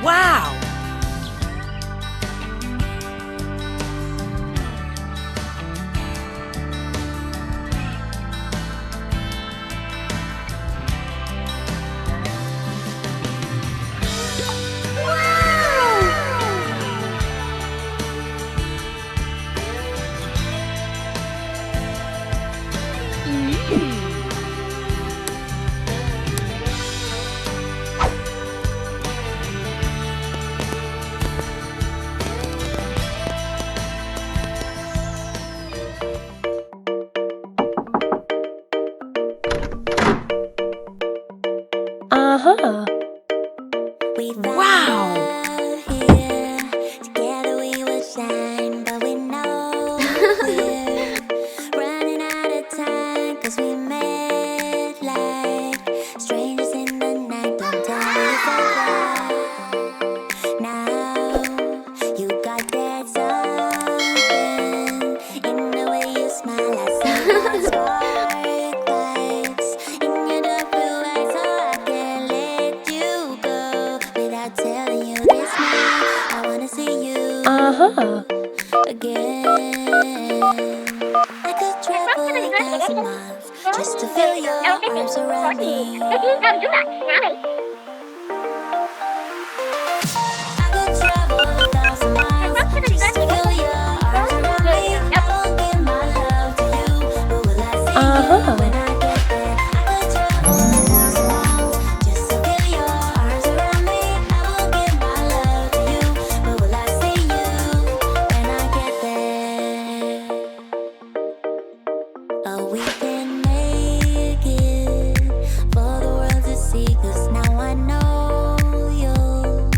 Wow! Uh-huh. Wow! Together we will shine, but we know we're running out of time, 'cause we met like strangers in the night. Don't tell me it's over. Now you got that something in the way you smile. I see that spark lights in your dark blue eyes, so I can't let you go without telling you this now. I wanna see you again. I could travel 1,000 miles just to feel your arms around me. I could travel 1,000 miles just to feel your arms around me. I will give my love to you, but will I see you when I get there? I could travel 1,000 miles just to feel your arms around me. I will give my love to you, but will I see you when I get there? Oh, we can make it for the world to see, 'cause now I know you'll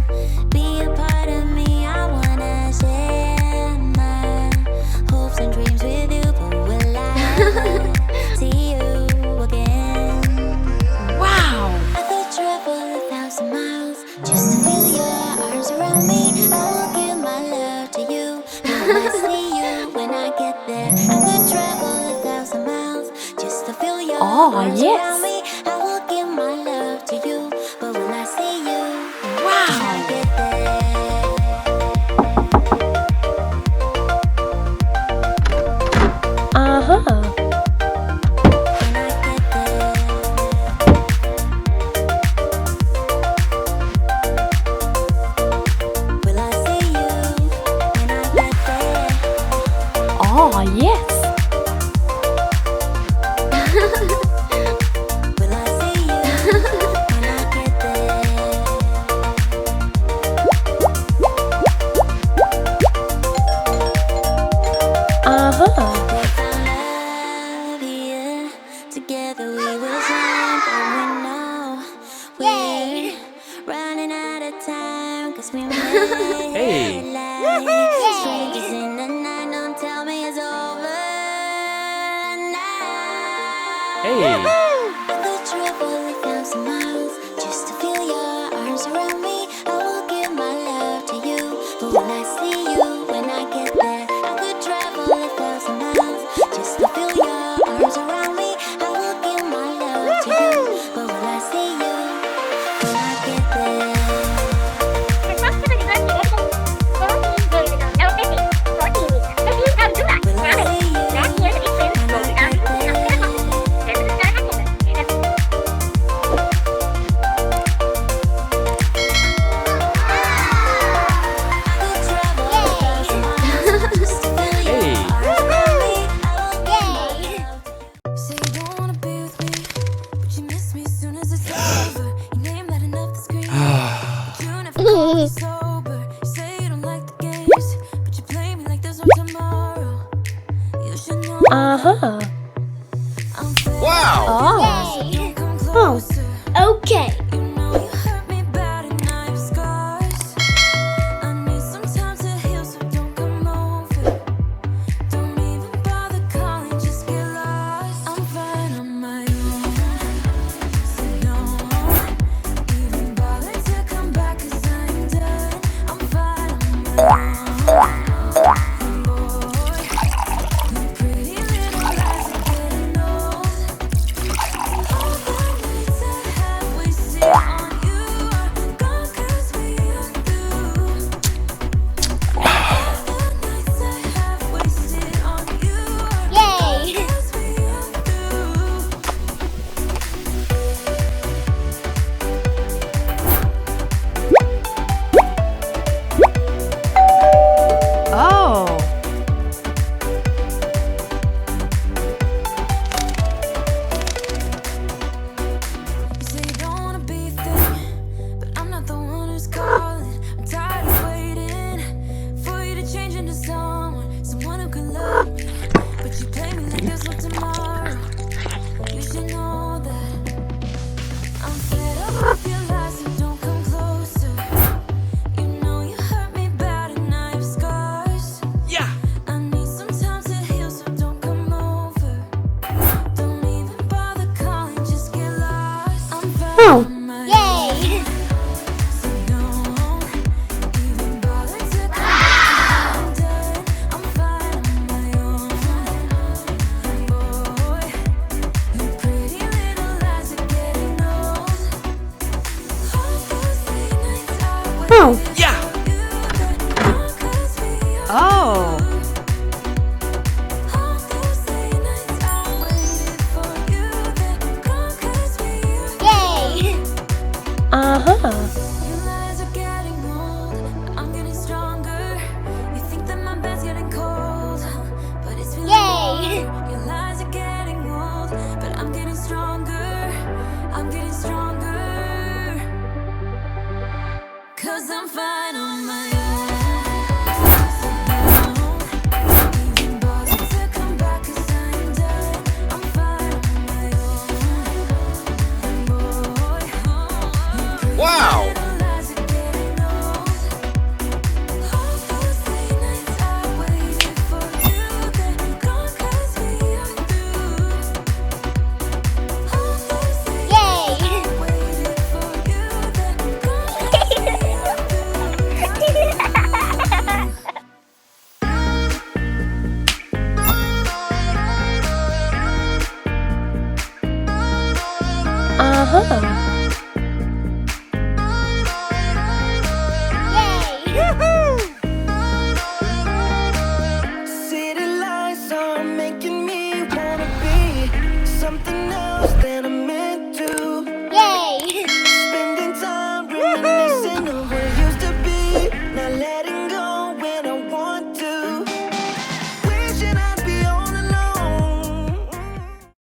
be a part of me. I wanna share my hopes and dreams with you, but will I ever see you again? Wow! I could travel 1,000 miles just to feel your arms around me. I will give my love to you, but will I see you when I get there? I could travel 1,000 miles just to feel your arms yes. around me. I will give my love to you, but will I see you when I Wow! get there? Uh-huh. When I get there. Will I see you when I get there? Oh, yes! Will I see you when I get there? Uh-huh. We found love here. Together we will shine, but we know we're running out of time, 'cause we Hey. met like strangers in the night. Don't tell me it's over now. Hey. I could travel 1,000 miles just to feel your arms around me. I will give my love to you, but will I see you when I get there? I could travel 1,000 miles just to feel your arms around me. I will give my love to you, but will I see you when I get there? Will I see you when I get there? Uh-huh. Wow! Oh. Okay. there's no tomorrow. You should know